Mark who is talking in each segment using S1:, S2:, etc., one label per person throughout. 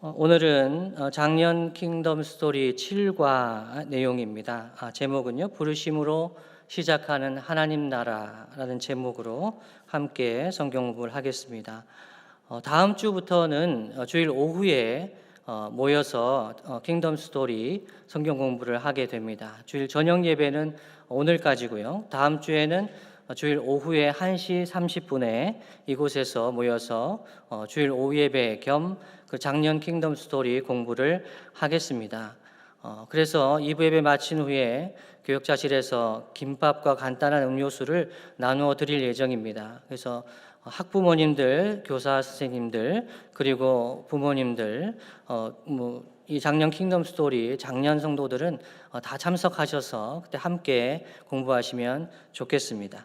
S1: 오늘은 작년 킹덤 스토리 7과 내용입니다. 제목은요, 부르심으로 시작하는 하나님 나라라는 제목으로 함께 성경 공부를 하겠습니다. 다음 주부터는 주일 오후에 모여서 킹덤 스토리 성경 공부를 하게 됩니다. 주일 저녁 예배는 오늘까지고요. 다음 주에는 주일 오후에 1시 30분에 이곳에서 모여서 주일 오후 예배 겸 그 작년 킹덤 스토리 공부를 하겠습니다. 그래서 2부 예배 마친 후에 교역자실에서 김밥과 간단한 음료수를 나누어 드릴 예정입니다. 그래서 학부모님들, 교사 선생님들, 그리고 부모님들, 이 작년 킹덤 스토리 작년 성도들은 다 참석하셔서 그때 함께 공부하시면 좋겠습니다.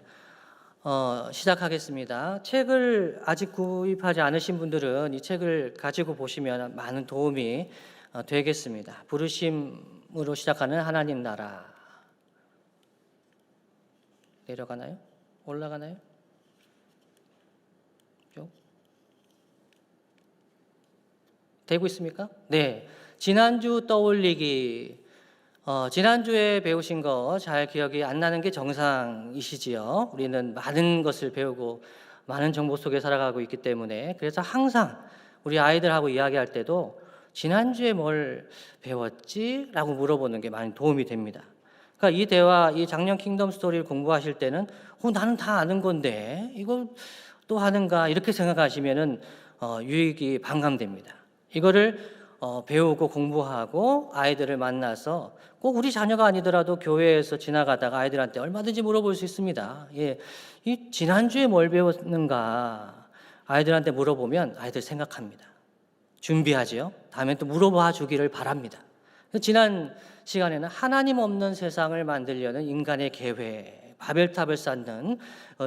S1: 시작하겠습니다. 책을 아직 구입하지 않으신 분들은 이 책을 가지고 보시면 많은 도움이 되겠습니다. 부르심으로 시작하는 하나님 나라. 내려가나요? 올라가나요? 쭉. 되고 있습니까? 네. 지난주 떠올리기. 지난주에 배우신 거 잘 기억이 안 나는 게 정상이시지요. 우리는 많은 것을 배우고 많은 정보 속에 살아가고 있기 때문에, 그래서 항상 우리 아이들하고 이야기할 때도 지난주에 뭘 배웠지? 라고 물어보는 게 많이 도움이 됩니다. 그러니까 이 대화, 이 작년 킹덤 스토리를 공부하실 때는 나는 다 아는 건데 이걸 또 하는가 이렇게 생각하시면은 유익이 반감됩니다. 이거를 배우고 공부하고 아이들을 만나서 꼭 우리 자녀가 아니더라도 교회에서 지나가다가 아이들한테 얼마든지 물어볼 수 있습니다. 예, 이 지난주에 뭘 배웠는가 아이들한테 물어보면 아이들 생각합니다. 준비하지요. 다음에 또 물어봐 주기를 바랍니다. 지난 시간에는 하나님 없는 세상을 만들려는 인간의 계획, 바벨탑을 쌓는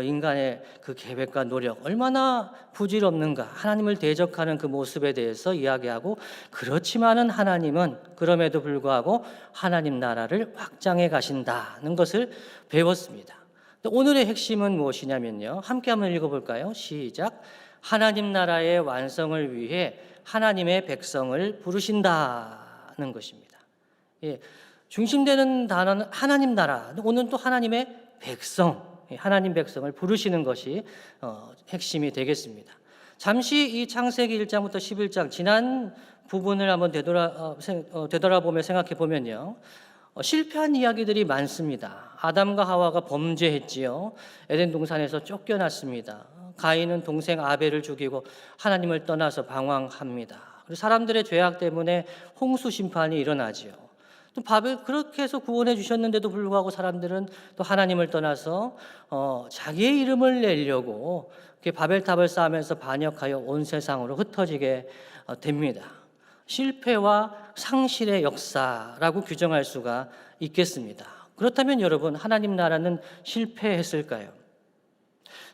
S1: 인간의 그 계획과 노력, 얼마나 부질없는가, 하나님을 대적하는 그 모습에 대해서 이야기하고, 그렇지만은 하나님은 그럼에도 불구하고 하나님 나라를 확장해 가신다는 것을 배웠습니다. 오늘의 핵심은 무엇이냐면요, 함께 한번 읽어볼까요? 시작. 하나님 나라의 완성을 위해 하나님의 백성을 부르신다는 것입니다. 예, 중심되는 단어는 하나님 나라, 오늘 또 하나님의 백성, 하나님 백성을 부르시는 것이 핵심이 되겠습니다. 잠시 이 창세기 1장부터 11장 지난 부분을 한번 되돌아보며 생각해 보면요, 실패한 이야기들이 많습니다. 아담과 하와가 범죄했지요. 에덴 동산에서 쫓겨났습니다. 가인은 동생 아벨을 죽이고 하나님을 떠나서 방황합니다. 그리고 사람들의 죄악 때문에 홍수 심판이 일어나지요. 또 바벨 그렇게 해서 구원해 주셨는데도 불구하고 사람들은 또 하나님을 떠나서 자기의 이름을 내려고 바벨탑을 쌓으면서 반역하여 온 세상으로 흩어지게 됩니다. 실패와 상실의 역사라고 규정할 수가 있겠습니다. 그렇다면 여러분, 하나님 나라는 실패했을까요?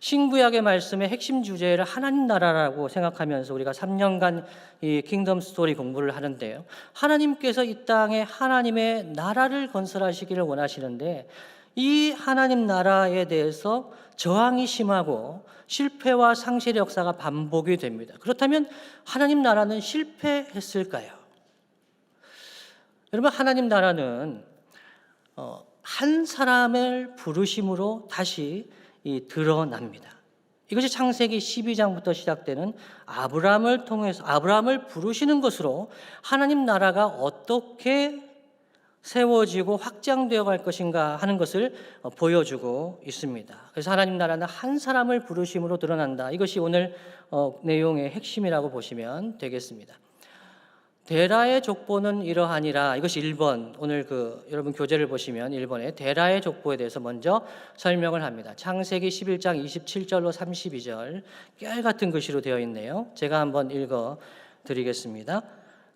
S1: 신구약의 말씀의 핵심 주제를 하나님 나라라고 생각하면서 우리가 3년간 이 킹덤 스토리 공부를 하는데요, 하나님께서 이 땅에 하나님의 나라를 건설하시기를 원하시는데, 이 하나님 나라에 대해서 저항이 심하고 실패와 상실의 역사가 반복이 됩니다. 그렇다면 하나님 나라는 실패했을까요? 여러분, 하나님 나라는 한 사람을 부르심으로 다시 드러납니다. 이것이 창세기 12장부터 시작되는 아브라함을 통해서 아브라함을 부르시는 것으로 하나님 나라가 어떻게 세워지고 확장되어 갈 것인가 하는 것을 보여주고 있습니다. 그래서 하나님 나라는 한 사람을 부르심으로 드러난다. 이것이 오늘 내용의 핵심이라고 보시면 되겠습니다. 데라의 족보는 이러하니라. 이것이 1번, 오늘 여러분 교재를 보시면 1번에 데라의 족보에 대해서 먼저 설명을 합니다. 창세기 11장 27절로 32절 깨알같은 글씨로 되어 있네요. 제가 한번 읽어 드리겠습니다.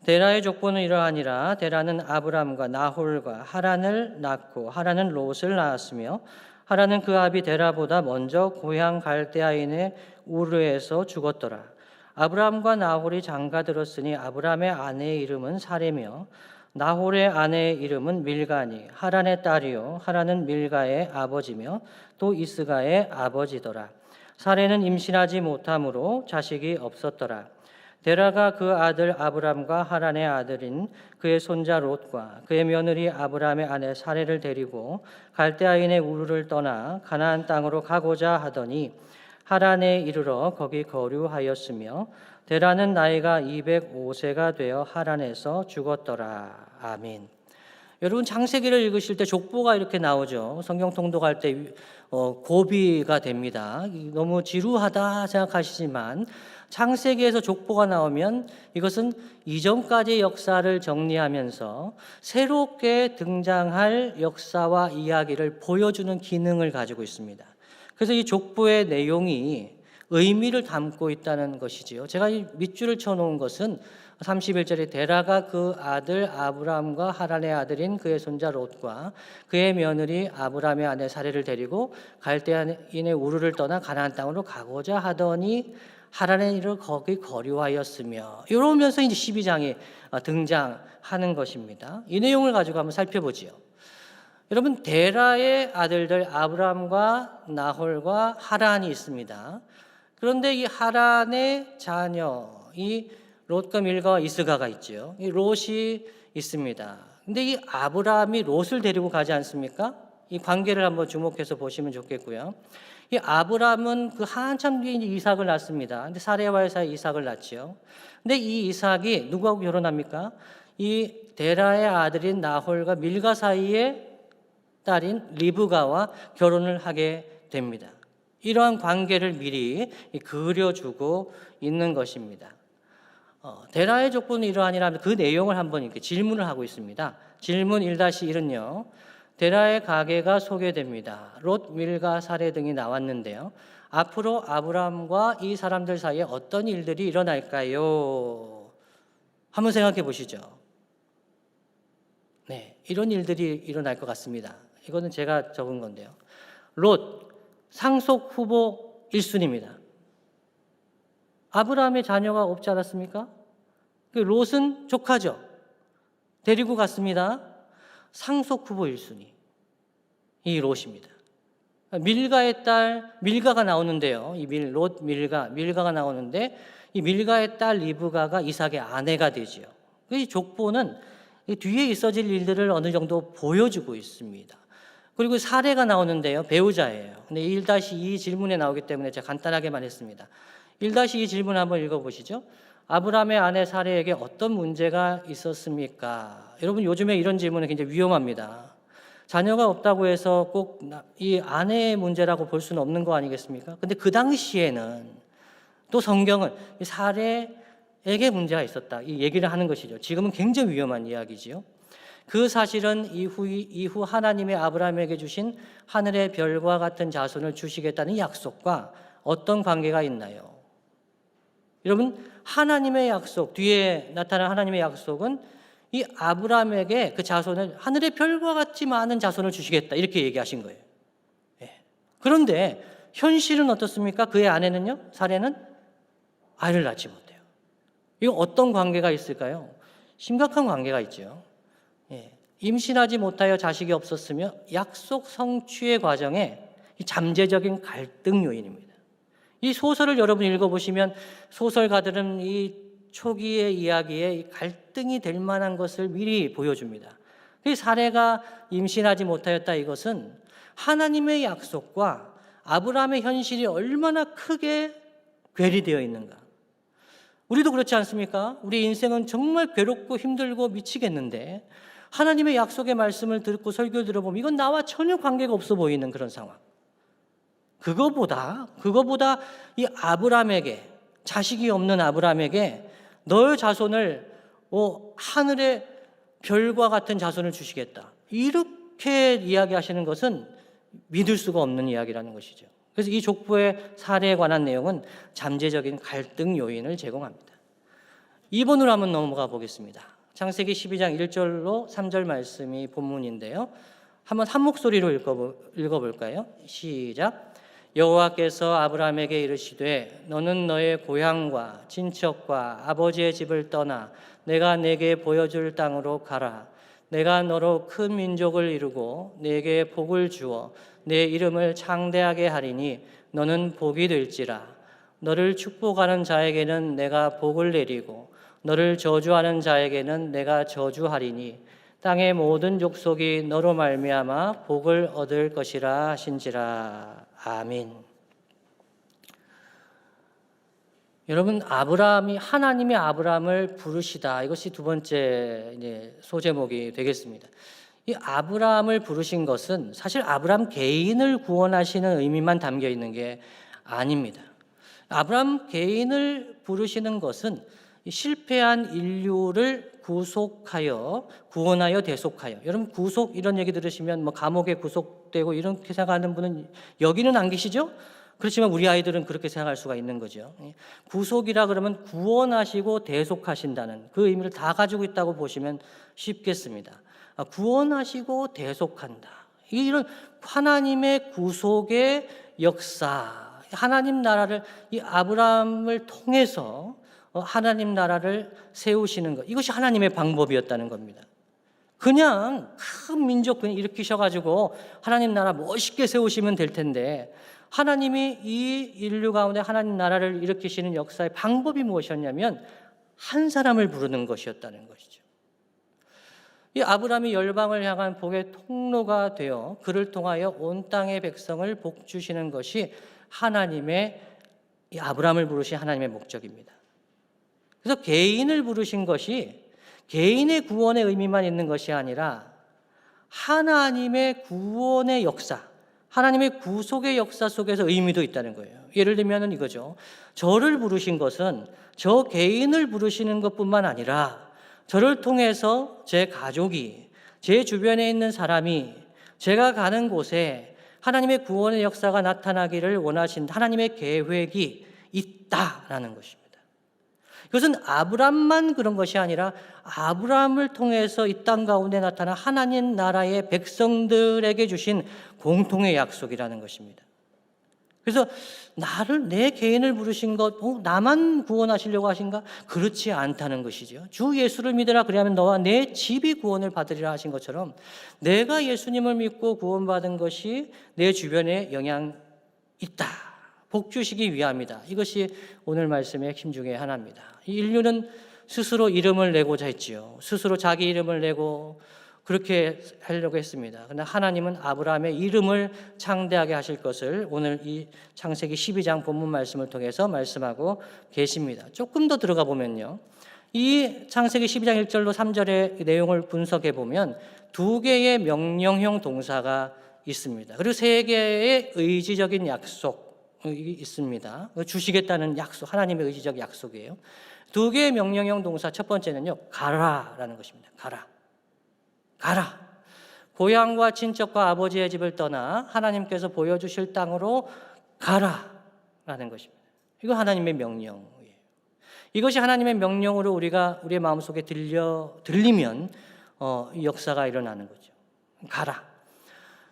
S1: 데라의 족보는 이러하니라. 데라는 아브람과 나홀과 하란을 낳고 하란은 롯을 낳았으며 하란은 그 아비 데라보다 먼저 고향 갈대아인의 우르에서 죽었더라. 아브람과 나홀이 장가들었으니 아브람의 아내의 이름은 사레며 나홀의 아내의 이름은 밀가니 하란의 딸이요 하란은 밀가의 아버지며 또 이스가의 아버지더라. 사레는 임신하지 못함으로 자식이 없었더라. 데라가 그 아들 아브람과 하란의 아들인 그의 손자 롯과 그의 며느리 아브람의 아내 사레를 데리고 갈대아인의 우르를 떠나 가나안 땅으로 가고자 하더니 하란에 이르러 거기 거류하였으며 데라는 나이가 205세가 되어 하란에서 죽었더라. 아멘. 여러분 창세기를 읽으실 때 족보가 이렇게 나오죠. 성경 통독할 때 고비가 됩니다. 너무 지루하다 생각하시지만 창세기에서 족보가 나오면 이것은 이전까지의 역사를 정리하면서 새롭게 등장할 역사와 이야기를 보여주는 기능을 가지고 있습니다. 그래서 이 족보의 내용이 의미를 담고 있다는 것이지요. 제가 이 밑줄을 쳐놓은 것은 31절에 데라가 그 아들 아브람과 하란의 아들인 그의 손자 롯과 그의 며느리 아브람의 아내 사레를 데리고 갈대아인의 우르를 떠나 가나안 땅으로 가고자 하더니 하란에 이르러 거기 거류하였으며, 이러면서 이제 12장이 등장하는 것입니다. 이 내용을 가지고 한번 살펴보지요. 여러분, 데라의 아들들 아브람과 나홀과 하란이 있습니다. 그런데 이 하란의 자녀, 이 롯과 밀가와 이스가가 있죠. 이 롯이 있습니다. 근데 이 아브람이 롯을 데리고 가지 않습니까? 이 관계를 한번 주목해서 보시면 좋겠고요. 이 아브람은 그 한참 뒤에 이삭을 낳습니다. 근데 사레와의 사이 이삭을 낳지요. 근데 이 이삭이 누구하고 결혼합니까? 이 데라의 아들인 나홀과 밀가 사이에 딸인 리브가와 결혼을 하게 됩니다. 이러한 관계를 미리 그려주고 있는 것입니다. 데라의 족보는 이러하니라 그 내용을 한번 이렇게 질문을 하고 있습니다. 질문 1-1은요. 데라의 가계가 소개됩니다. 롯, 밀가, 사레 등이 나왔는데요. 앞으로 아브람과 이 사람들 사이에 어떤 일들이 일어날까요? 한번 생각해 보시죠. 네, 이런 일들이 일어날 것 같습니다. 이거는 제가 적은 건데요. 롯, 상속 후보 1순위입니다. 아브라함의 자녀가 없지 않았습니까? 그 롯은 조카죠. 데리고 갔습니다. 상속 후보 1순위. 이 롯입니다. 밀가의 딸, 밀가가 나오는데요. 이 롯, 밀가가 나오는데 이 밀가의 딸 리브가가 이삭의 아내가 되지요. 이 족보는 이 뒤에 있어질 일들을 어느 정도 보여주고 있습니다. 그리고 사례가 나오는데요. 배우자예요. 근데 1-2 질문에 나오기 때문에 제가 간단하게만 했습니다. 1-2 질문 한번 읽어보시죠. 아브람의 아내 사례에게 어떤 문제가 있었습니까? 여러분, 요즘에 이런 질문은 굉장히 위험합니다. 자녀가 없다고 해서 꼭 이 아내의 문제라고 볼 수는 없는 거 아니겠습니까? 근데 그 당시에는 또 성경은 이 사례에게 문제가 있었다, 이 얘기를 하는 것이죠. 지금은 굉장히 위험한 이야기지요. 그 사실은 이후 하나님의 아브라함에게 주신 하늘의 별과 같은 자손을 주시겠다는 약속과 어떤 관계가 있나요? 여러분, 하나님의 약속, 뒤에 나타난 하나님의 약속은 이 아브라함에게 그 자손을 하늘의 별과 같이 많은 자손을 주시겠다, 이렇게 얘기하신 거예요. 그런데 현실은 어떻습니까? 그의 아내는요, 사례는 아이를 낳지 못해요. 이거 어떤 관계가 있을까요? 심각한 관계가 있죠. 임신하지 못하여 자식이 없었으며 약속 성취의 과정에 잠재적인 갈등 요인입니다. 이 소설을 여러분 읽어보시면 소설가들은 이 초기의 이야기에 갈등이 될 만한 것을 미리 보여줍니다. 이 사례가 임신하지 못하였다, 이것은 하나님의 약속과 아브라함의 현실이 얼마나 크게 괴리되어 있는가. 우리도 그렇지 않습니까? 우리 인생은 정말 괴롭고 힘들고 미치겠는데 하나님의 약속의 말씀을 듣고 설교를 들어보면 이건 나와 전혀 관계가 없어 보이는 그런 상황. 그거보다 이 아브라함에게, 자식이 없는 아브라함에게 너의 자손을 하늘의 별과 같은 자손을 주시겠다, 이렇게 이야기하시는 것은 믿을 수가 없는 이야기라는 것이죠. 그래서 이 족보의 사례에 관한 내용은 잠재적인 갈등 요인을 제공합니다. 2번으로 한번 넘어가 보겠습니다. 창세기 12장 1절로 3절 말씀이 본문인데요. 한번 한 목소리로 읽어볼까요? 시작. 여호와께서 아브라함에게 이르시되 너는 너의 고향과 친척과 아버지의 집을 떠나 내가 내게 보여줄 땅으로 가라. 내가 너로 큰 민족을 이루고 내게 복을 주어 내 이름을 창대하게 하리니 너는 복이 될지라. 너를 축복하는 자에게는 내가 복을 내리고 너를 저주하는 자에게는 내가 저주하리니 땅의 모든 족속이 너로 말미암아 복을 얻을 것이라 하신지라. 아멘. 여러분, 하나님이 아브라함을 부르시다. 이것이 두 번째 소제목이 되겠습니다. 이 아브라함을 부르신 것은 사실 아브라함 개인을 구원하시는 의미만 담겨 있는 게 아닙니다. 아브라함 개인을 부르시는 것은 실패한 인류를 구원하여 대속하여. 여러분, 구속 이런 얘기 들으시면 감옥에 구속되고 이렇게 생각하는 분은 여기는 안 계시죠? 그렇지만 우리 아이들은 그렇게 생각할 수가 있는 거죠. 구속이라 그러면 구원하시고 대속하신다는 그 의미를 다 가지고 있다고 보시면 쉽겠습니다. 구원하시고 대속한다. 이런 하나님의 구속의 역사, 하나님 나라를 이 아브라함을 통해서 하나님 나라를 세우시는 것, 이것이 하나님의 방법이었다는 겁니다. 그냥 큰 민족 그냥 일으키셔가지고 하나님 나라 멋있게 세우시면 될 텐데, 하나님이 이 인류 가운데 하나님 나라를 일으키시는 역사의 방법이 무엇이었냐면 한 사람을 부르는 것이었다는 것이죠. 이 아브라함이 열방을 향한 복의 통로가 되어 그를 통하여 온 땅의 백성을 복주시는 것이 하나님의, 이 아브라함을 부르신 하나님의 목적입니다. 그래서 개인을 부르신 것이 개인의 구원의 의미만 있는 것이 아니라 하나님의 구원의 역사, 하나님의 구속의 역사 속에서 의미도 있다는 거예요. 예를 들면 이거죠. 저를 부르신 것은 저 개인을 부르시는 것뿐만 아니라 저를 통해서 제 가족이, 제 주변에 있는 사람이, 제가 가는 곳에 하나님의 구원의 역사가 나타나기를 원하신 하나님의 계획이 있다라는 것입니다. 이것은 아브람만 그런 것이 아니라 아브람을 통해서 이 땅 가운데 나타난 하나님 나라의 백성들에게 주신 공통의 약속이라는 것입니다. 그래서 내 개인을 부르신 것, 나만 구원하시려고 하신가? 그렇지 않다는 것이죠. 주 예수를 믿으라, 그리하면 너와 내 집이 구원을 받으리라 하신 것처럼 내가 예수님을 믿고 구원받은 것이 내 주변에 영향 있다, 복 주시기 위함이다. 이것이 오늘 말씀의 핵심 중에 하나입니다. 인류는 스스로 이름을 내고자 했지요. 스스로 자기 이름을 내고 그렇게 하려고 했습니다. 그러나 하나님은 아브라함의 이름을 창대하게 하실 것을 오늘 이 창세기 12장 본문 말씀을 통해서 말씀하고 계십니다. 조금 더 들어가 보면요, 이 창세기 12장 1절로 3절의 내용을 분석해 보면 두 개의 명령형 동사가 있습니다. 그리고 세 개의 의지적인 약속이 있습니다. 주시겠다는 약속, 하나님의 의지적 약속이에요. 두 개의 명령형 동사, 첫 번째는요, 가라라는 것입니다. 가라. 고향과 친척과 아버지의 집을 떠나 하나님께서 보여주실 땅으로 가라라는 것입니다. 이거 하나님의 명령이에요. 이것이 하나님의 명령으로 우리의 마음속에 들리면 이 역사가 일어나는 거죠. 가라.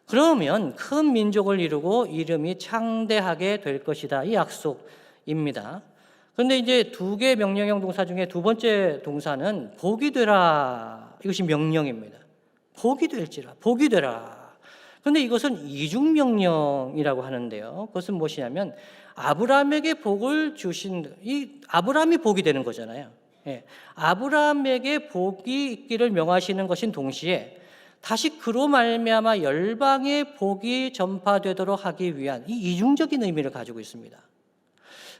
S1: 그러면 큰 민족을 이루고 이름이 창대하게 될 것이다. 이 약속입니다. 그런데 이제 두 개의 명령형 동사 중에 두 번째 동사는 복이 되라. 이것이 명령입니다. 복이 될지라, 복이 되라. 그런데 이것은 이중명령이라고 하는데요. 그것은 무엇이냐면 아브라함에게 복을 주신, 이 아브라함이 복이 되는 거잖아요. 아브라함에게 복이 있기를 명하시는 것인 동시에 다시 그로 말미암아 열방의 복이 전파되도록 하기 위한 이 이중적인 의미를 가지고 있습니다.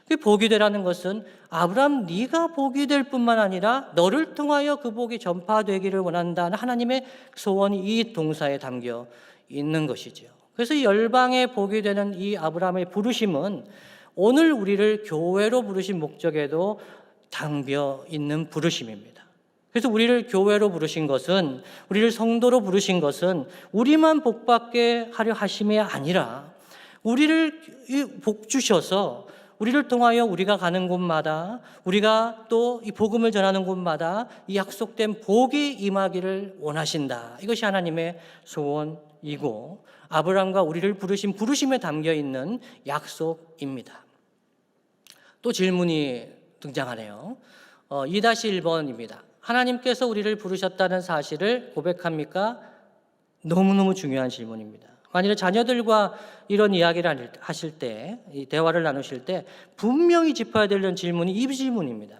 S1: 그 복이 되라는 것은 아브라함 네가 복이 될 뿐만 아니라 너를 통하여 그 복이 전파되기를 원한다는 하나님의 소원이 이 동사에 담겨 있는 것이죠. 그래서 이 열방의 복이 되는 이 아브라함의 부르심은 오늘 우리를 교회로 부르신 목적에도 담겨 있는 부르심입니다. 그래서 우리를 교회로 부르신 것은, 우리를 성도로 부르신 것은 우리만 복받게 하려 하심이 아니라 우리를 복 주셔서 우리를 통하여 우리가 가는 곳마다, 우리가 또 이 복음을 전하는 곳마다 이 약속된 복이 임하기를 원하신다. 이것이 하나님의 소원이고 아브라함과 우리를 부르신 부르심에 담겨 있는 약속입니다. 또 질문이 등장하네요. 2-1번입니다. 하나님께서 우리를 부르셨다는 사실을 고백합니까? 너무너무 중요한 질문입니다. 만일에 자녀들과 이런 이야기를 하실 때, 이 대화를 나누실 때 분명히 짚어야 되는 질문이 이 질문입니다.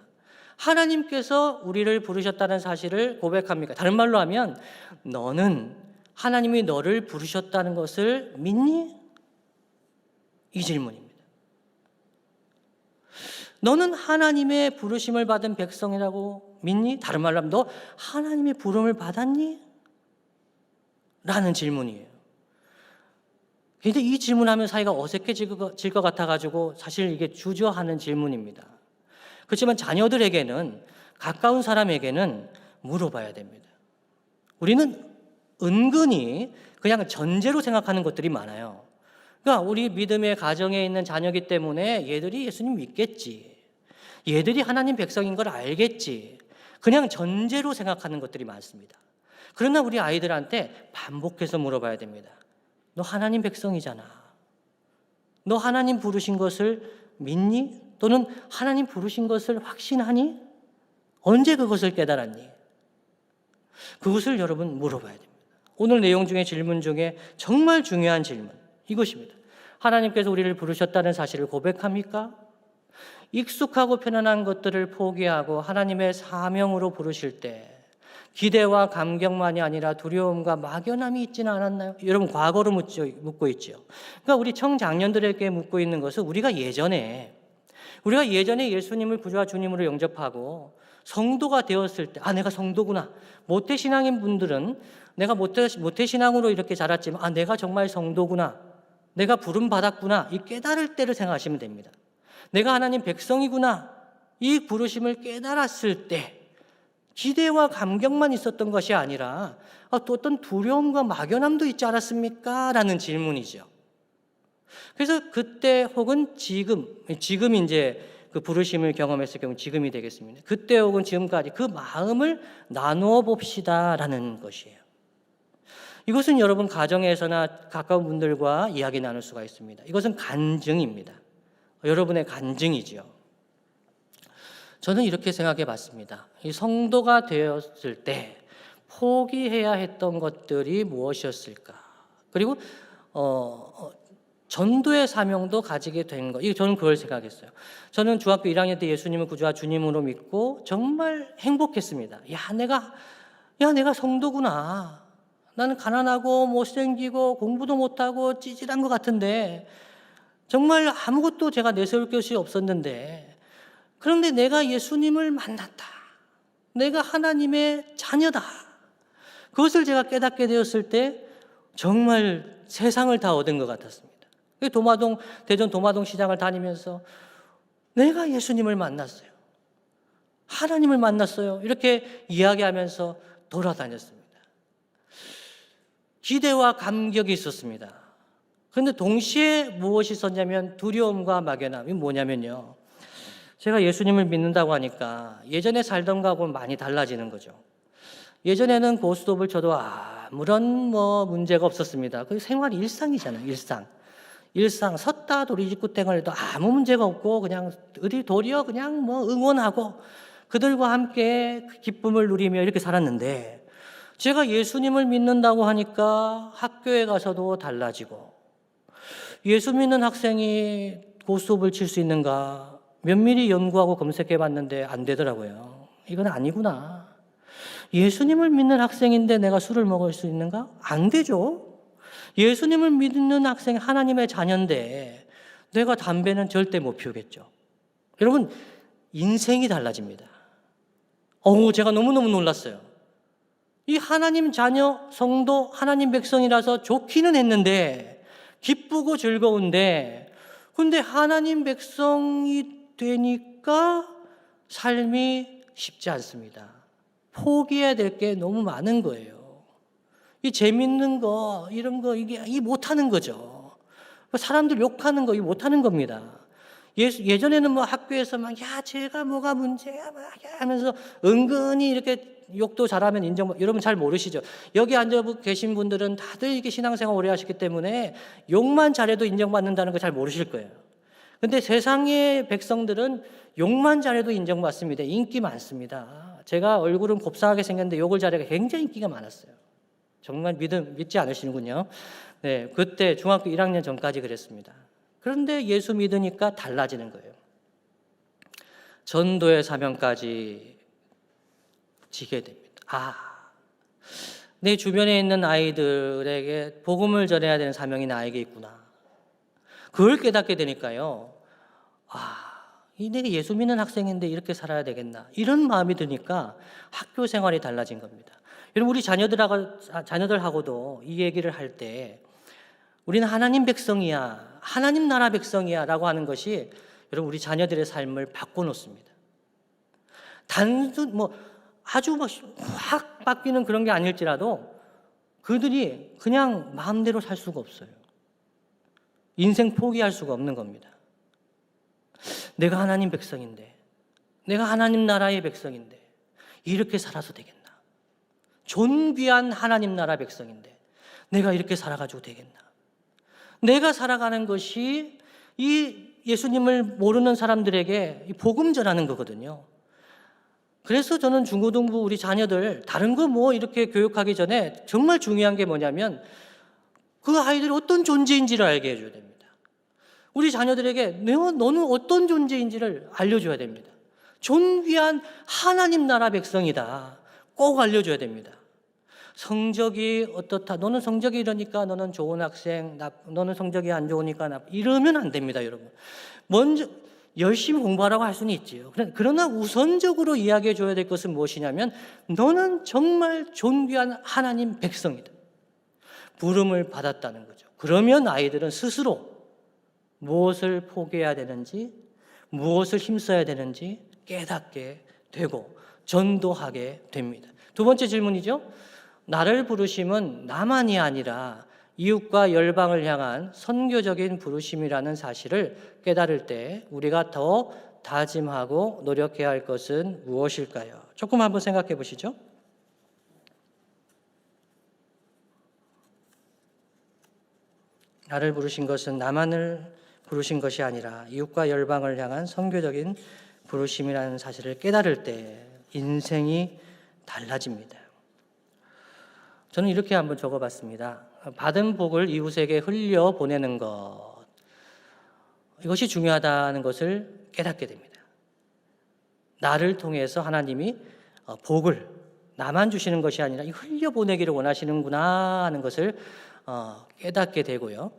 S1: 하나님께서 우리를 부르셨다는 사실을 고백합니까? 다른 말로 하면 너는 하나님이 너를 부르셨다는 것을 믿니? 이 질문입니다. 너는 하나님의 부르심을 받은 백성이라고 믿니? 다른 말로 하면 너 하나님의 부름을 받았니? 라는 질문이에요. 근데 이 질문하면 사이가 어색해질 것 같아가지고 사실 이게 주저하는 질문입니다. 그렇지만 자녀들에게는, 가까운 사람에게는 물어봐야 됩니다. 우리는 은근히 그냥 전제로 생각하는 것들이 많아요. 그러니까 우리 믿음의 가정에 있는 자녀이기 때문에 얘들이 예수님 믿겠지, 얘들이 하나님 백성인 걸 알겠지, 그냥 전제로 생각하는 것들이 많습니다. 그러나 우리 아이들한테 반복해서 물어봐야 됩니다. 너 하나님 백성이잖아. 너 하나님 부르신 것을 믿니? 또는 하나님 부르신 것을 확신하니? 언제 그것을 깨달았니? 그것을 여러분 물어봐야 됩니다. 오늘 내용 중에 질문 중에 정말 중요한 질문, 이것입니다. 하나님께서 우리를 부르셨다는 사실을 고백합니까? 익숙하고 편안한 것들을 포기하고 하나님의 사명으로 부르실 때 기대와 감격만이 아니라 두려움과 막연함이 있지는 않았나요? 여러분, 과거로 묻고 있죠. 그러니까 우리 청장년들에게 묻고 있는 것은 우리가 예전에 예수님을 구주와 주님으로 영접하고 성도가 되었을 때, 내가 성도구나. 모태신앙인 분들은 내가 모태신앙으로 이렇게 자랐지만 내가 정말 성도구나, 내가 부름 받았구나, 이 깨달을 때를 생각하시면 됩니다. 내가 하나님 백성이구나, 이 부르심을 깨달았을 때 기대와 감격만 있었던 것이 아니라 또 어떤 두려움과 막연함도 있지 않았습니까? 라는 질문이죠. 그래서 그때 혹은 지금 이제 그 부르심을 경험했을 경우 지금이 되겠습니다. 그때 혹은 지금까지 그 마음을 나누어 봅시다라는 것이에요. 이것은 여러분 가정에서나 가까운 분들과 이야기 나눌 수가 있습니다. 이것은 간증입니다. 여러분의 간증이죠. 저는 이렇게 생각해 봤습니다. 이 성도가 되었을 때 포기해야 했던 것들이 무엇이었을까? 그리고 전도의 사명도 가지게 된 것. 저는 그걸 생각했어요. 저는 중학교 1학년 때 예수님을 구주와 주님으로 믿고 정말 행복했습니다. 내가 성도구나. 나는 가난하고 못생기고 공부도 못하고 찌질한 것 같은데 정말 아무것도 제가 내세울 것이 없었는데, 그런데 내가 예수님을 만났다. 내가 하나님의 자녀다. 그것을 제가 깨닫게 되었을 때 정말 세상을 다 얻은 것 같았습니다. 대전 도마동 시장을 다니면서 내가 예수님을 만났어요. 하나님을 만났어요. 이렇게 이야기하면서 돌아다녔습니다. 기대와 감격이 있었습니다. 그런데 동시에 무엇이 있었냐면 두려움과 막연함이 뭐냐면요. 제가 예수님을 믿는다고 하니까 예전에 살던 거하고는 많이 달라지는 거죠. 예전에는 고스톱을 쳐도 아무런 문제가 없었습니다. 그 생활이 일상이잖아요. 일상 섰다 도리지구땡을 해도 아무 문제가 없고 그냥 도리어 그냥 응원하고 그들과 함께 기쁨을 누리며 이렇게 살았는데, 제가 예수님을 믿는다고 하니까 학교에 가서도 달라지고, 예수 믿는 학생이 고스톱을 칠 수 있는가 면밀히 연구하고 검색해 봤는데 안 되더라고요. 이건 아니구나. 예수님을 믿는 학생인데 내가 술을 먹을 수 있는가? 안 되죠. 예수님을 믿는 학생, 하나님의 자녀인데 내가 담배는 절대 못 피우겠죠. 여러분, 인생이 달라집니다. 제가 너무너무 놀랐어요. 이 하나님 자녀, 성도, 하나님 백성이라서 좋기는 했는데, 기쁘고 즐거운데, 근데 하나님 백성이 되니까 삶이 쉽지 않습니다. 포기해야 될 게 너무 많은 거예요. 이 재밌는 거, 이런 거, 이게 못하는 거죠. 사람들 욕하는 거, 이게 못하는 겁니다. 예전에는 학교에서 제가 뭐가 문제야, 하면서 은근히 이렇게 욕도 잘하면 여러분 잘 모르시죠? 여기 앉아 계신 분들은 다들 이게 신앙생활 오래 하셨기 때문에 욕만 잘해도 인정받는다는 거 잘 모르실 거예요. 근데 세상의 백성들은 욕만 잘해도 인정받습니다. 인기 많습니다. 제가 얼굴은 곱상하게 생겼는데 욕을 잘해가 굉장히 인기가 많았어요. 정말 믿지 않으시는군요. 네, 그때 중학교 1학년 전까지 그랬습니다. 그런데 예수 믿으니까 달라지는 거예요. 전도의 사명까지 지게 됩니다. 내 주변에 있는 아이들에게 복음을 전해야 되는 사명이 나에게 있구나. 그걸 깨닫게 되니까요. 내가 예수 믿는 학생인데 이렇게 살아야 되겠나. 이런 마음이 드니까 학교 생활이 달라진 겁니다. 여러분, 우리 자녀들하고도 이 얘기를 할 때 우리는 하나님 백성이야, 하나님 나라 백성이야 라고 하는 것이 여러분 우리 자녀들의 삶을 바꿔놓습니다. 아주 확 바뀌는 그런 게 아닐지라도 그들이 그냥 마음대로 살 수가 없어요. 인생 포기할 수가 없는 겁니다. 내가 하나님 백성인데, 내가 하나님 나라의 백성인데 이렇게 살아서 되겠나? 존귀한 하나님 나라 백성인데 내가 이렇게 살아가지고 되겠나? 내가 살아가는 것이 이 예수님을 모르는 사람들에게 복음 전하는 거거든요. 그래서 저는 중고등부 우리 자녀들 다른 거 이렇게 교육하기 전에 정말 중요한 게 뭐냐면 그 아이들이 어떤 존재인지를 알게 해줘야 됩니다. 우리 자녀들에게 너는 어떤 존재인지를 알려줘야 됩니다. 존귀한 하나님 나라 백성이다. 꼭 알려줘야 됩니다. 성적이 어떻다. 너는 성적이 이러니까 너는 좋은 학생, 너는 성적이 안 좋으니까 이러면 안 됩니다, 여러분. 먼저 열심히 공부하라고 할 수는 있지요. 그러나 우선적으로 이야기해 줘야 될 것은 무엇이냐면 너는 정말 존귀한 하나님 백성이다. 부름을 받았다는 거죠. 그러면 아이들은 스스로 무엇을 포기해야 되는지, 무엇을 힘써야 되는지 깨닫게 되고 전도하게 됩니다. 두 번째 질문이죠. 나를 부르심은 나만이 아니라 이웃과 열방을 향한 선교적인 부르심이라는 사실을 깨달을 때 우리가 더 다짐하고 노력해야 할 것은 무엇일까요? 조금 한번 생각해 보시죠. 나를 부르신 것은 나만을 부르신 것이 아니라 이웃과 열방을 향한 선교적인 부르심이라는 사실을 깨달을 때 인생이 달라집니다. 저는 이렇게 한번 적어봤습니다. 받은 복을 이웃에게 흘려보내는 것, 이것이 중요하다는 것을 깨닫게 됩니다. 나를 통해서 하나님이 복을 나만 주시는 것이 아니라 흘려보내기를 원하시는구나 하는 것을 깨닫게 되고요.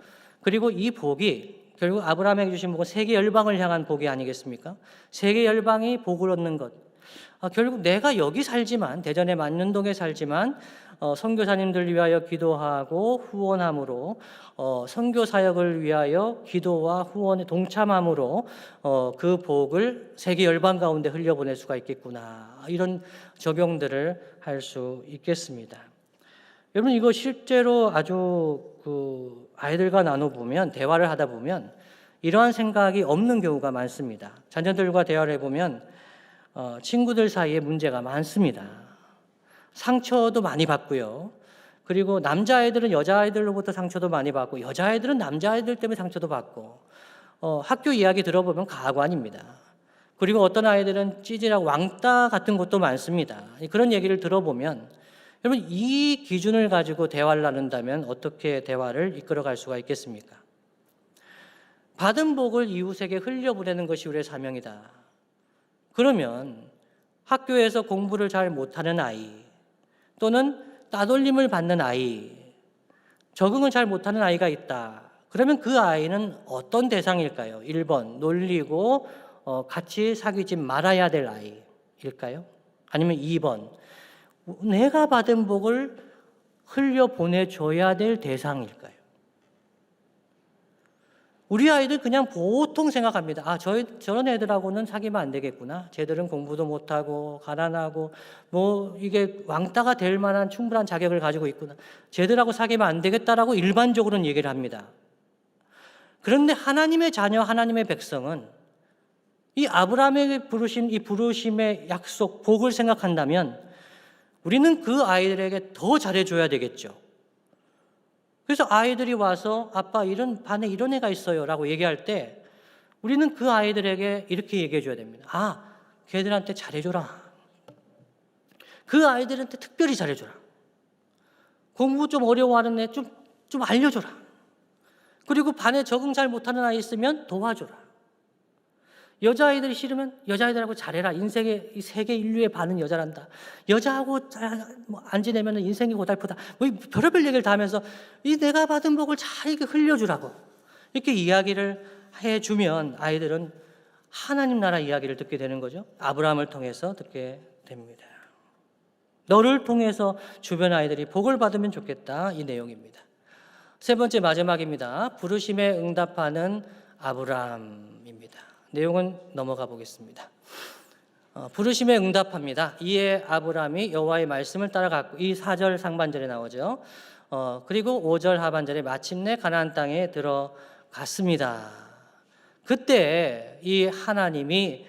S1: 그리고 이 복이 결국 아브라함에게 주신 복은 세계 열방을 향한 복이 아니겠습니까? 세계 열방이 복을 얻는 것. 결국 내가 여기 살지만, 대전의 만년동에 살지만 선교사님들 위하여 기도하고 후원함으로 선교 사역을 위하여 기도와 후원에 동참함으로 그 복을 세계 열방 가운데 흘려보낼 수가 있겠구나. 이런 적용들을 할 수 있겠습니다. 여러분, 이거 실제로 아주 아이들과 나눠보면, 대화를 하다 보면 이러한 생각이 없는 경우가 많습니다. 자녀들과 대화를 해보면 친구들 사이에 문제가 많습니다. 상처도 많이 받고요. 그리고 남자아이들은 여자아이들로부터 상처도 많이 받고, 여자아이들은 남자아이들 때문에 상처도 받고, 학교 이야기 들어보면 가관입니다. 그리고 어떤 아이들은 찌질하고 왕따 같은 것도 많습니다. 그런 얘기를 들어보면 여러분, 이 기준을 가지고 대화를 나눈다면 어떻게 대화를 이끌어갈 수가 있겠습니까? 받은 복을 이웃에게 흘려보내는 것이 우리의 사명이다. 그러면 학교에서 공부를 잘 못하는 아이, 또는 따돌림을 받는 아이, 적응을 잘 못하는 아이가 있다. 그러면 그 아이는 어떤 대상일까요? 1번, 놀리고 같이 사귀지 말아야 될 아이일까요? 아니면 2번, 내가 받은 복을 흘려보내줘야 될 대상일까요? 우리 아이들 그냥 보통 생각합니다. 저런 애들하고는 사귀면 안 되겠구나. 쟤들은 공부도 못하고 가난하고 이게 왕따가 될 만한 충분한 자격을 가지고 있구나. 쟤들하고 사귀면 안 되겠다라고 일반적으로는 얘기를 합니다. 그런데 하나님의 자녀, 하나님의 백성은 이 아브라함에게 부르신 이 부르심의 약속, 복을 생각한다면 우리는 그 아이들에게 더 잘해줘야 되겠죠. 그래서 아이들이 와서 아빠 반에 이런 애가 있어요 라고 얘기할 때 우리는 그 아이들에게 이렇게 얘기해 줘야 됩니다. 걔들한테 잘해줘라. 그 아이들한테 특별히 잘해줘라. 공부 좀 어려워하는 애 좀 알려줘라. 그리고 반에 적응 잘 못하는 아이 있으면 도와줘라. 여자아이들이 싫으면 여자아이들하고 잘해라. 인생의 이 세계 인류의 반은 여자란다. 여자하고 안 지내면 인생이 고달프다. 뭐 별의별 얘기를 다 하면서 이 내가 받은 복을 잘 이렇게 흘려주라고 이렇게 이야기를 해주면 아이들은 하나님 나라 이야기를 듣게 되는 거죠. 아브라함을 통해서 듣게 됩니다. 너를 통해서 주변 아이들이 복을 받으면 좋겠다, 이 내용입니다. 세 번째 마지막입니다. 부르심에 응답하는 아브라함입니다. 내용은 넘어가 보겠습니다. 부르심에 응답합니다. 이에 아브라함이 여호와의 말씀을 따라갔고, 이 4절 상반절에 나오죠. 그리고 5절 하반절에 마침내 가나안 땅에 들어갔습니다. 그때 이 하나님이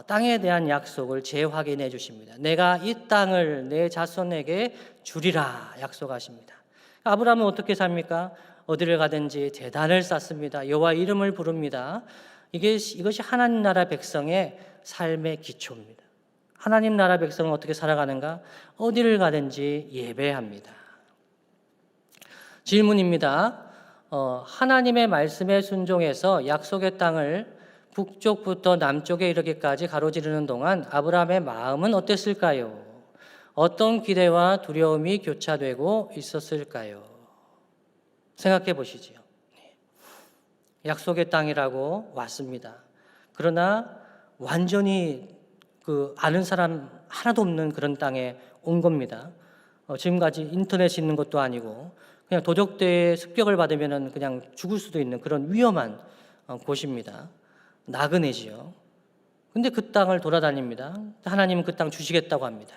S1: 땅에 대한 약속을 재확인해 주십니다. 내가 이 땅을 내 자손에게 주리라 약속하십니다. 아브라함은 어떻게 삽니까? 어디를 가든지 제단을 쌓습니다. 여호와 이름을 부릅니다. 이것이 하나님 나라 백성의 삶의 기초입니다. 하나님 나라 백성은 어떻게 살아가는가? 어디를 가든지 예배합니다. 질문입니다. 하나님의 말씀에 순종해서 약속의 땅을 북쪽부터 남쪽에 이르기까지 가로지르는 동안 아브라함의 마음은 어땠을까요? 어떤 기대와 두려움이 교차되고 있었을까요? 생각해 보시지요. 약속의 땅이라고 왔습니다. 그러나 완전히 아는 사람 하나도 없는 그런 땅에 온 겁니다. 지금까지 인터넷이 있는 것도 아니고 그냥 도적대의 습격을 받으면 그냥 죽을 수도 있는 그런 위험한 곳입니다. 나그네지요. 근데 그 땅을 돌아다닙니다. 하나님은 그 땅 주시겠다고 합니다.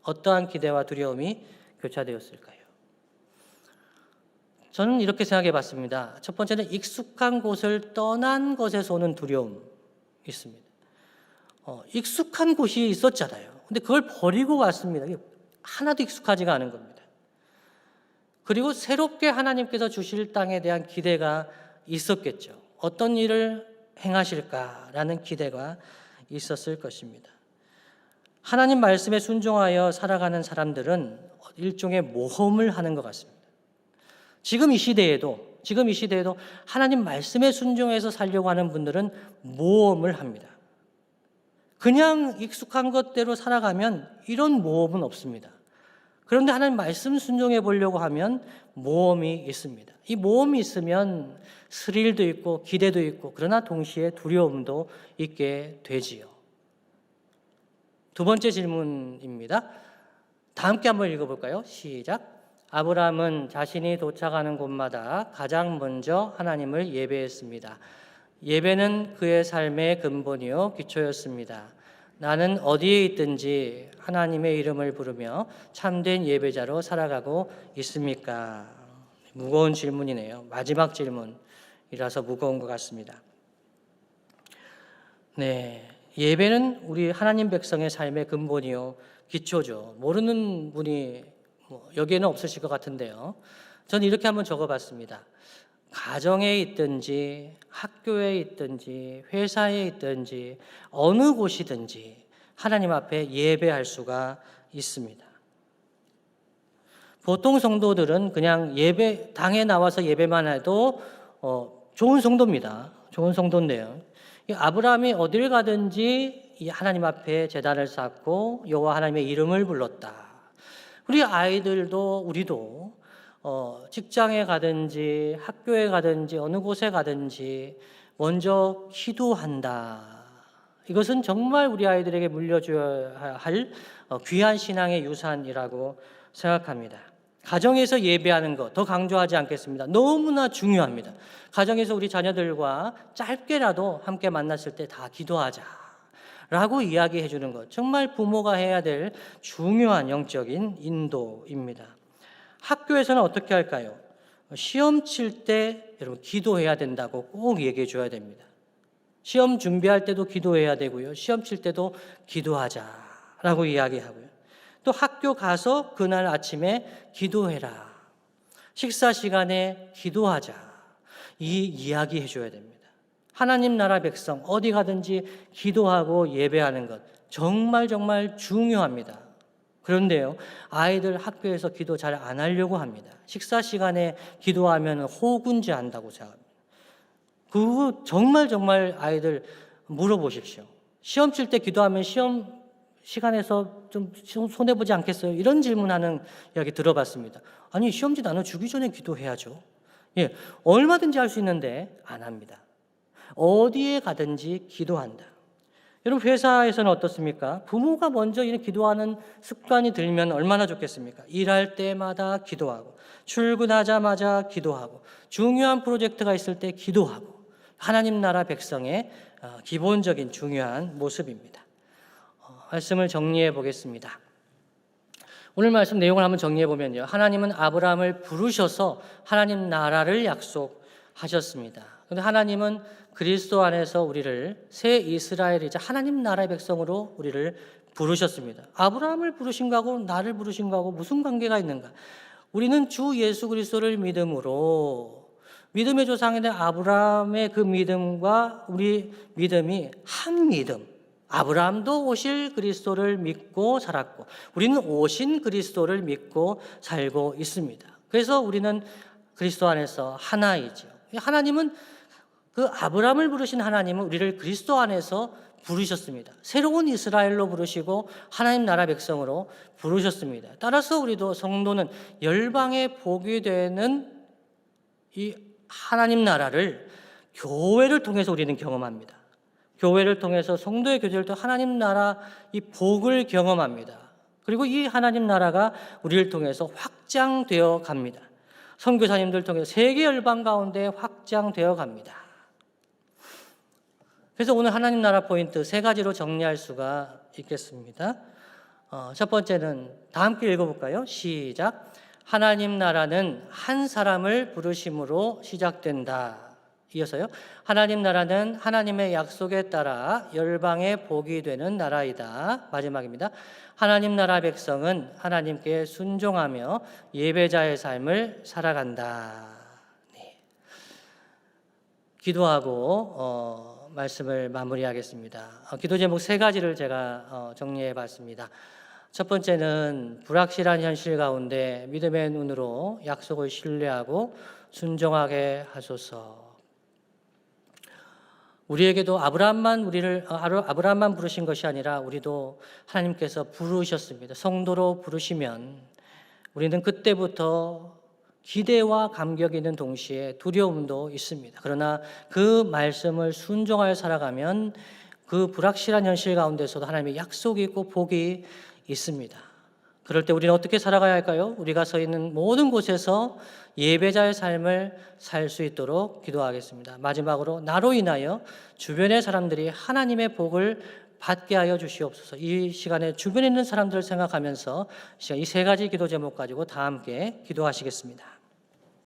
S1: 어떠한 기대와 두려움이 교차되었을까요? 저는 이렇게 생각해 봤습니다. 첫 번째는 익숙한 곳을 떠난 것에서 오는 두려움이 있습니다. 익숙한 곳이 있었잖아요. 근데 그걸 버리고 왔습니다. 하나도 익숙하지가 않은 겁니다. 그리고 새롭게 하나님께서 주실 땅에 대한 기대가 있었겠죠. 어떤 일을 행하실까라는 기대가 있었을 것입니다. 하나님 말씀에 순종하여 살아가는 사람들은 일종의 모험을 하는 것 같습니다. 지금 이 시대에도 하나님 말씀에 순종해서 살려고 하는 분들은 모험을 합니다. 그냥 익숙한 것대로 살아가면 이런 모험은 없습니다. 그런데 하나님 말씀 순종해 보려고 하면 모험이 있습니다. 이 모험이 있으면 스릴도 있고 기대도 있고 그러나 동시에 두려움도 있게 되지요. 두 번째 질문입니다. 다 함께 한번 읽어볼까요? 시작. 아브라함은 자신이 도착하는 곳마다 가장 먼저 하나님을 예배했습니다. 예배는 그의 삶의 근본이요 기초였습니다. 나는 어디에 있든지 하나님의 이름을 부르며 참된 예배자로 살아가고 있습니까? 무거운 질문이네요. 마지막 질문이라서 무거운 것 같습니다. 네, 예배는 우리 하나님 백성의 삶의 근본이요 기초죠. 모르는 분이 여기에는 없으실 것 같은데요. 저는 이렇게 한번 적어봤습니다. 가정에 있든지 학교에 있든지 회사에 있든지 어느 곳이든지 하나님 앞에 예배할 수가 있습니다. 보통 성도들은 그냥 당에 나와서 예배만 해도 좋은 성도입니다. 좋은 성도인데요. 아브라함이 어딜 가든지 이 하나님 앞에 제단을 쌓고 여호와 하나님의 이름을 불렀다. 우리 아이들도 우리도 직장에 가든지 학교에 가든지 어느 곳에 가든지 먼저 기도한다. 이것은 정말 우리 아이들에게 물려줘야 할 귀한 신앙의 유산이라고 생각합니다. 가정에서 예배하는 것 더 강조하지 않겠습니다. 너무나 중요합니다. 가정에서 우리 자녀들과 짧게라도 함께 만났을 때 다 기도하자 라고 이야기해 주는 것, 정말 부모가 해야 될 중요한 영적인 인도입니다. 학교에서는 어떻게 할까요? 시험 칠 때 여러분 기도해야 된다고 꼭 얘기해 줘야 됩니다. 시험 준비할 때도 기도해야 되고요. 시험 칠 때도 기도하자라고 이야기하고요. 또 학교 가서 그날 아침에 기도해라. 식사 시간에 기도하자. 이 이야기 해줘야 됩니다. 하나님 나라 백성 어디 가든지 기도하고 예배하는 것 정말 정말 중요합니다. 그런데요, 아이들 학교에서 기도 잘 안 하려고 합니다. 식사 시간에 기도하면 호군지 한다고 생각합니다. 그거 정말 아이들 물어보십시오. 시험 칠 때 기도하면 시험 시간에서 좀 손해보지 않겠어요? 이런 질문하는 이야기 들어봤습니다. 아니, 시험지 나눠 주기 전에 기도해야죠. 예, 얼마든지 할 수 있는데 안 합니다. 어디에 가든지 기도한다. 여러분, 회사에서는 어떻습니까? 부모가 먼저 이렇게 기도하는 습관이 들면 얼마나 좋겠습니까? 일할 때마다 기도하고, 출근하자마자 기도하고, 중요한 프로젝트가 있을 때 기도하고, 하나님 나라 백성의 기본적인 중요한 모습입니다. 말씀을 정리해 보겠습니다. 오늘 말씀 내용을 한번 정리해 보면요, 하나님은 아브라함을 부르셔서 하나님 나라를 약속하셨습니다. 그런데 하나님은 그리스도 안에서 우리를 새 이스라엘이자 하나님 나라의 백성으로 우리를 부르셨습니다. 아브라함을 부르신 거하고 나를 부르신 거하고 무슨 관계가 있는가? 우리는 주 예수 그리스도를 믿음으로, 믿음의 조상인 아브라함의 그 믿음과 우리 믿음이 한 믿음. 아브라함도 오실 그리스도를 믿고 살았고, 우리는 오신 그리스도를 믿고 살고 있습니다. 그래서 우리는 그리스도 안에서 하나이죠. 하나님은 그 아브라함을 부르신 하나님은 우리를 그리스도 안에서 부르셨습니다. 새로운 이스라엘로 부르시고 하나님 나라 백성으로 부르셨습니다. 따라서 우리도 성도는 열방의 복이 되는 이 하나님 나라를 교회를 통해서 우리는 경험합니다. 교회를 통해서 성도의 교제를 통해 하나님 나라 이 복을 경험합니다. 그리고 이 하나님 나라가 우리를 통해서 확장되어 갑니다. 선교사님들 통해서 세계 열방 가운데 확장되어 갑니다. 그래서 오늘 하나님 나라 포인트 3가지로 정리할 수가 있겠습니다. 첫 번째는 다 함께 읽어볼까요? 시작. 하나님 나라는 한 사람을 부르심으로 시작된다. 이어서요. 하나님 나라는 하나님의 약속에 따라 열방의 복이 되는 나라이다. 마지막입니다. 하나님 나라 백성은 하나님께 순종하며 예배자의 삶을 살아간다. 네. 기도하고 말씀을 마무리하겠습니다. 기도 제목 3가지를 제가 정리해 봤습니다. 첫 번째는 불확실한 현실 가운데 믿음의 눈으로 약속을 신뢰하고 순종하게 하소서. 우리에게도 아브라함만 부르신 것이 아니라 우리도 하나님께서 부르셨습니다. 성도로 부르시면 우리는 그때부터 기대와 감격이 있는 동시에 두려움도 있습니다. 그러나 그 말씀을 순종하여 살아가면 그 불확실한 현실 가운데서도 하나님의 약속이 있고 복이 있습니다. 그럴 때 우리는 어떻게 살아가야 할까요? 우리가 서 있는 모든 곳에서 예배자의 삶을 살 수 있도록 기도하겠습니다. 마지막으로 나로 인하여 주변의 사람들이 하나님의 복을 받게 하여 주시옵소서. 이 시간에 주변에 있는 사람들을 생각하면서 이 3가지 기도 제목 가지고 다 함께 기도하시겠습니다.